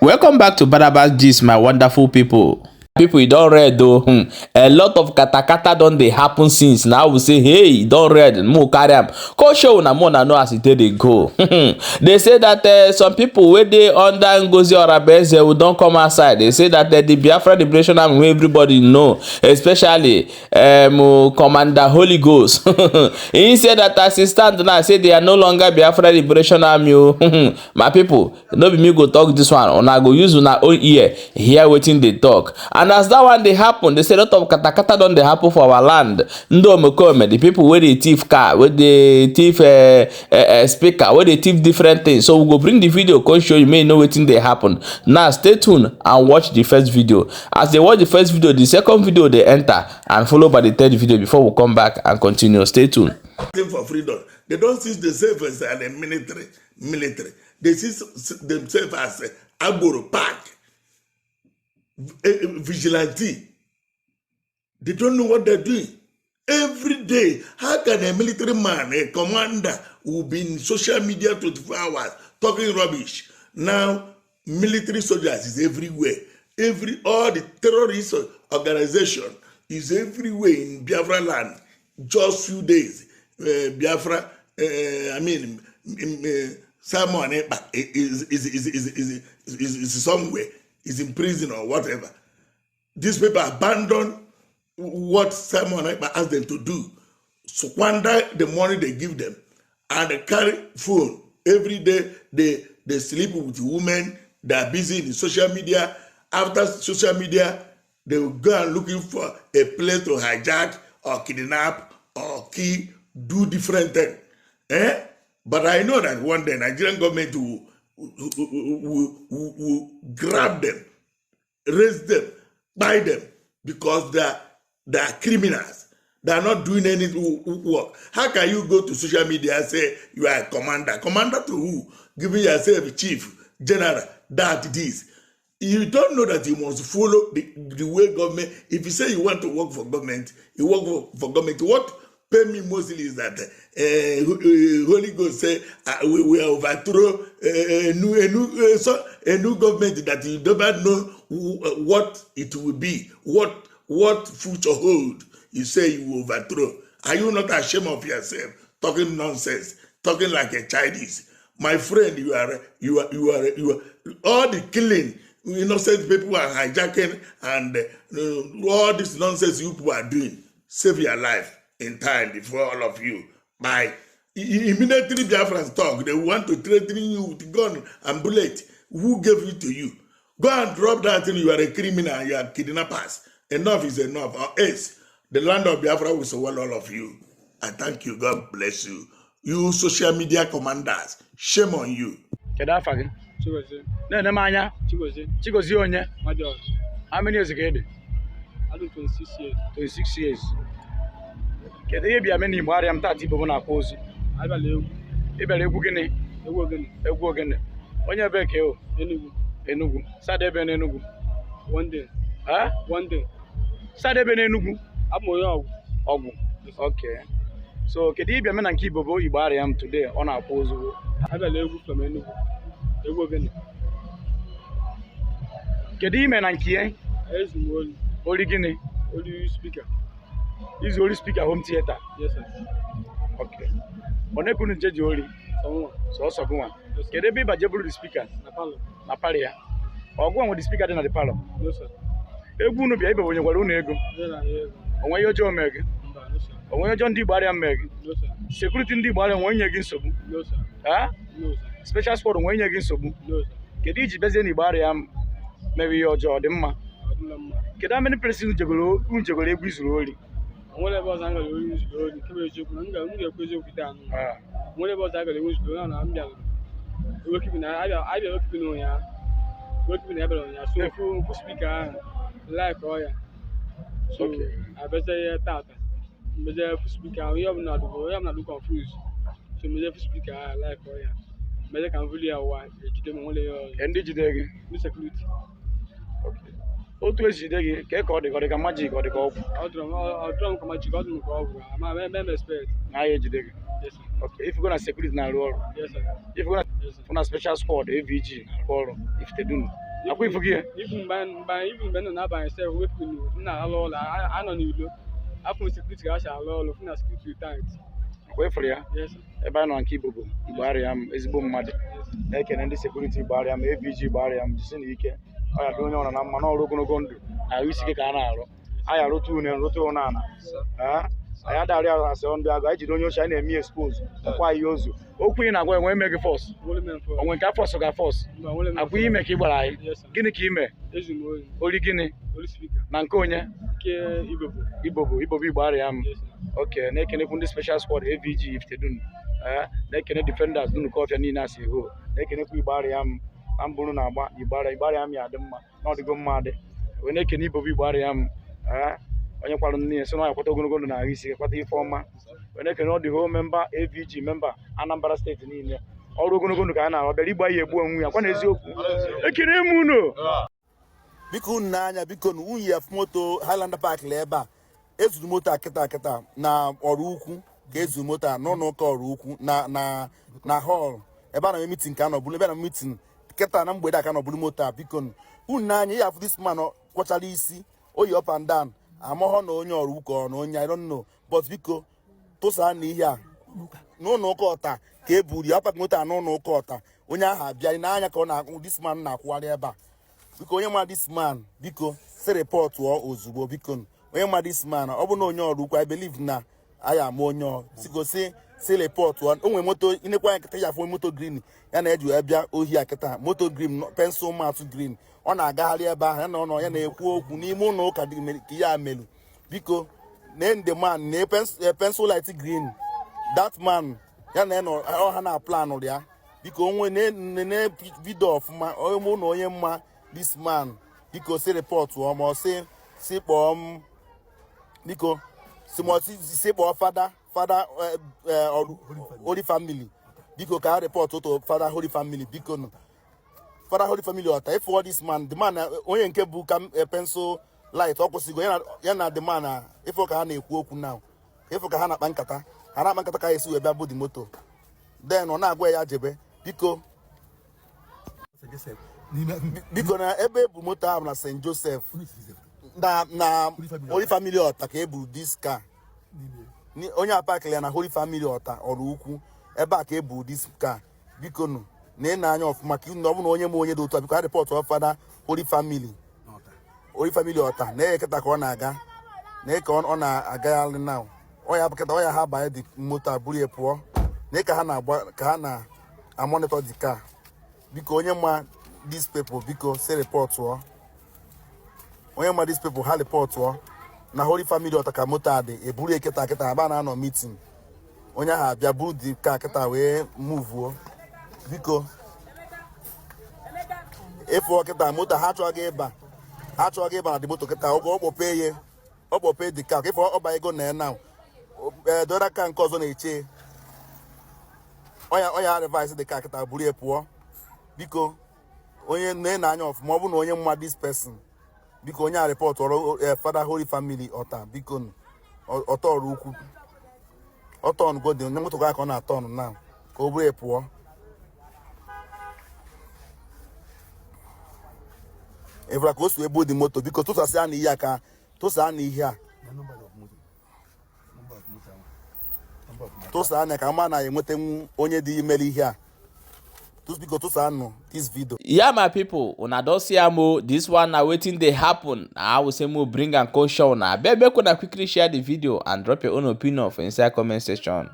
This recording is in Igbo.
Welcome back to Blâst Gist, my wonderful people. People, you don't read though. A lot of katakata don't they happen since. Now we say, hey, you don't read. Mo carry am. Go show na more na know as it they go. They say that some people where they under Ngozi Orabeze will don't come outside. They say that the Biafra liberation army everybody know, especially Commander Holy Ghost. He said that as he stand now, say they are no longer Biafra liberation army. My people, no be me go talk this one. Una go use una own ear hear wetin they talk. And as that one they happen, they say a lot of katakata don dey happen for our land. Ndo omekome, the people where they thief car, where they thief speaker, where they thief different things. So we go bring the video, come show you, may know wetin dey happen. Now stay tuned and watch the first video. As they watch the first video, the second video they enter and followed by the third video before we come back and continue. Stay tuned. For freedom, they don't see themselves as a military. They see themselves as a Agboro Park. Vigilante. They don't know what they're doing. Every day, how can a military man, a commander, who be in social media 24 hours talking rubbish? Now, military soldiers is everywhere. All the terrorist organization is everywhere in Biafra land. Just few days, Biafra. Simon is somewhere. Is in prison or whatever. These people abandon what Simon asked them to do, squander the money they give them, and they carry phone every day. They sleep with women. They are busy in social media. After social media, they will go and looking for a place to hijack or kidnap or kill, do different things. But I know that one day Nigerian government will grab them, raise them, buy them, because they are criminals. They are not doing any work. How can you go to social media and say you are a commander? Commander to who? Giving yourself chief, general, that this. You don't know that you must follow the way government. If you say you want to work for government, you work for government. What pay me mostly is that Holy Ghost say we will overthrow a new government that you never know what it will be, what future hold. You say you will overthrow. Are you not ashamed of yourself? Talking nonsense, talking like a Chinese. My friend, you are all the killing, innocent people are hijacking, and all this nonsense you people are doing. Save your life in time before all of you. By immediately Biafrans talk, they want to threaten you with gun and bullet. Who gave it to you? Go and drop that thing. You are a criminal. You are kidnappers. Enough is enough. Or else the land of Biafra will swallow all of you. I thank you. God bless you. You social media commanders, shame on you. Chigozie onye. How many years ago? I do 26 years. 26 years. Kedu ihe bịa meni Igbo arịa m tata Igbo na akwa ozu? Abịala egwu. Ịbịala egwu gịnị? Egwu ogene. Egwu ogene. Onye ebe ke o? Enugu. Sada ebe na Enugu. One day. One day. Sada ebe na Enugu. Abụ onye ọgwụ. Okay. So kedu ihe bịa mena nke Igbo bụ Igbo arịa m today ọ na akwa ozu? Abịala egwu from Enugu. Egwu ogene. Kedu ime na nke ya? Ezumoli. Oli gịnị? Oli speaker. Is only speaker home theater? Yes, sir. Okay. One couldn't judge only. So one. Can they be able to speaker? Napalia. Or go on with the speaker in the parlor? No, sir. They wouldn't be able when you were on ego. When you're John Meg. Or when you're John D. Barry and Meg. No, sir. Security in the bar and when you're against Sobu. No, sir. No, sir. Special sport when you're against Sobu. No, sir. Get each best anybody maybe your jaw, the ma. Get how many persons you go slowly? Whatever was angle you use the cabbage, whatever was angle you use to run, I'm young. Working I working on ya, working in so full speaker like oil. So I better that. Better speaker, we have not confused. So better speaker like oil. Better can really a while, and did you take Mr. Clute? Okay. Otu esi dege ka ọ dị ka magic ọ dị ka ọgwụ. Ọ drum ka magic ọ dị ka ọgwụ. Ama expert. Na ya ejide gị. Yes sir. Okay, if you go na security na arụ ọrụ. Yes sir. If you go na special squad AVG na arụ ọrụ if they do. Akwa ifugie. Even when na by myself wake me na alolo I no ni lo. After security ga sha alolo na security tight. Akwa ifuru ya. Yes. Ebe a nọ nke Igbo gbara m ezigbo mmadụ. Na-ekene ndị sekuriti gbara m, AVG gbara m, jisi na ike. Ọ ya dị onye ọrụ na mma n'ọrụ ogologo ndụ. Ahụ isi ike ka a na-arụ. Anyị arụtụ une rụtụ ụnọ ana. Anyị adarị arụ asị ndị agụ anyị jiri onye ochie anyị na-eme expose ọkwa ihe ozu. Okwu ị na-agwa enwe ime gị fọs. Onwe nke afọs ga fọs. Akwa ime ka ị gbara anyị. Gịnị ka ime? Ori gịnị? Na nke onye? Ibobo Igbo arịa m. Okay, na-ekenekwu ndị special squad AVG Iftedun. Na-ekene defenders dunu kọfịa niile asị ho. Na-ekenekwu Igbo arịa m. Na mbụrụ na-agba Igbo arịa m ya dị mma. Na ọdịgo mma adị. Wee na-ekene Ibobo Igbo arịa m. Onye kwara nne so na ya kwata ogologo ndụ na ahụ isi kwata ife ọma. Wee na-ekene ọ dị ho memba AVG memba Anambra steeti niile. Ọrụ ogologo ndụ ka a na-arụ bịara igba ya egbu onwe ya kwa na eziokwu. Ekene m unu. Biko unu n'anya biko unu yi moto Highland Park la ebe a ezuru moto akịta na ọrụ ukwu ka ezuru moto a n'ụlọ ụka ọrụ ukwu na hall ebe a na meeting ka anọbụrụ ebe a na meeting kịta na mgbede a ka anọbụrụ moto a biko unu n'anya ya afụ this man kwọchara isi oyi up and down amaghọ na onye ọrụ ụka na onye I don't know but biko tụsa na ihe a n'ụlọ ụka ọta ka e buru ya ọpak moto a n'ụlọ ụka ọta onye ahụ abịa n'anya ka ọ na-akwụ this man na-akwụgharị ebe a biko onye ma this man biko si report ozugbo biko onye ma this man ọ bụ na onye ọrụ ukwu I believe na aya ama onye si report onwe moto inekwa nkịta ya afọ moto green ya na-eji bịa ohi akịta moto green pencil mat green ọ na-agagharị ebe ahụ ya na ọnọ ya na-ekwu okwu n'ime ụlọ ụka ka ya melu biko name the man na pencil light green that man ya na ọha na plan ya biko onwe na video ọfụma onye na onye mma this man biko si report ma ọ si kpọọ m biko si kpọọ fada Holy Family biko ka report to fada Holy Family biko no fada Holy Family ọta if all this man the man onye nke bụ ka pencil light ọ kwụsịgo ya na the man ifo ka ha na-ekwu okwu now ifo ka ha na-akpa nkata ka esi wee bịa bụ the moto then ọ na-agwa ya jebe biko na ebe ebu moto ahụ na St. Joseph na Holy Family ọta ka ebu this car onye apakịla ya na Holy Family ọta ọrụ ukwu ebe a ka ebu this car biko nụ na ị na-anya ọfụma ka ọ bụ na onye ma onye dị otu a biko ha report ọfada Holy Family ọta na eketa ka ọ na-aga na ka ọ na-agagharị na ọya apakịta ọya ha banye dị moto a buru ya pụọ na ka ha na-amonitor the car biko onye ma these people biko say report onye ma these people ha report na Holy Family ọta ka moto adị eburu eketa aba na-anọ meeting onye ahụ abịa buru dị ka kịta wee move biko efu kịta moto ha achọghị ịba na dị moto kịta ọkpọpe dị ka efu ọba ego na na dọra ka nke ọzọ na-eche ọya revise dị ka kịta buru ya pụọ biko onye na-anya ọfụma ọ bụ na onye mma this person biko onye a report ọrụ fada Holy Family ọta biko ọtọ ọrụ ukwu ọtọn godi onye moto ka ọ na-atọn na ka o buru ya pụọ evra ka o si ebu dị moto biko tụsasịa na ihe a ka tụsaa na ihe a tụsaa na ka ma na-enwetanwu onye dị imere ihe a biko tụsaa nụ this video. Yeah, my people, una don see am o. This one na wetin dey happen. I will say mo bring am come show una. Abeg make una quickly share the video and drop your own opinion for inside comment section.